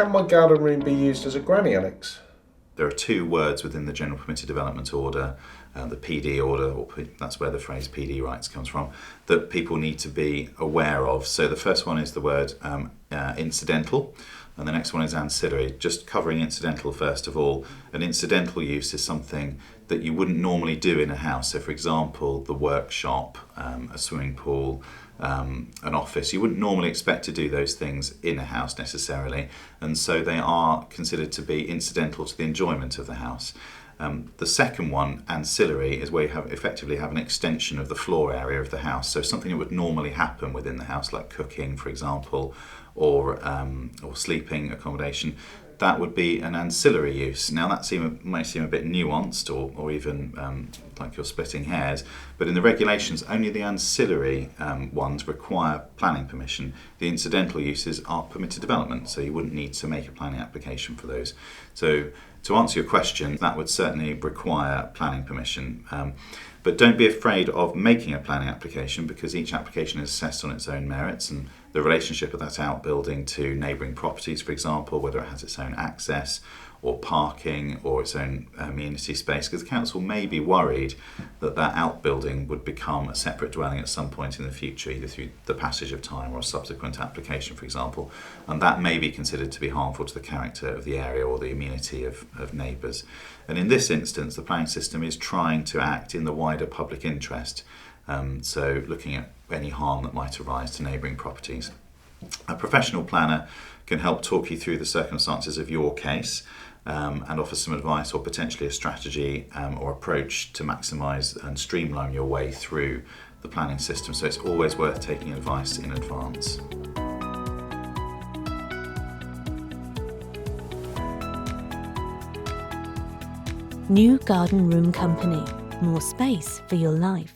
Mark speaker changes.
Speaker 1: can my garden room be used as a granny annex?
Speaker 2: There are two words within the General Permitted Development Order, the PD order, that's where the phrase PD rights comes from, that people need to be aware of. So the first one is the word incidental, and the next one is ancillary. Just covering incidental first of all, an incidental use is something that you wouldn't normally do in a house. So for example, the workshop, a swimming pool, an office, you wouldn't normally expect to do those things in a house necessarily, and so they are considered to be incidental to the enjoyment of the house. The second one, ancillary, is where you effectively have an extension of the floor area of the house, so something that would normally happen within the house, like cooking, for example, or sleeping accommodation. That would be an ancillary use. Now that might seem a bit nuanced or even like you're splitting hairs, but in the regulations only the ancillary ones require planning permission. The incidental uses are permitted development, so you wouldn't need to make a planning application for those. So to answer your question, that would certainly require planning permission. But don't be afraid of making a planning application, because each application is assessed on its own merits and the relationship of that outbuilding to neighbouring properties, for example, whether it has its own access or parking or its own amenity space, because the council may be worried that that outbuilding would become a separate dwelling at some point in the future, either through the passage of time or a subsequent application, for example, and that may be considered to be harmful to the character of the area or the amenity of neighbours. And in this instance, the planning system is trying to act in the wider public interest, so looking at any harm that might arise to neighbouring properties. A professional planner can help talk you through the circumstances of your case and offer some advice or potentially a strategy or approach to maximise and streamline your way through the planning system. So it's always worth taking advice in advance.
Speaker 3: New Garden Room Company. More space for your life.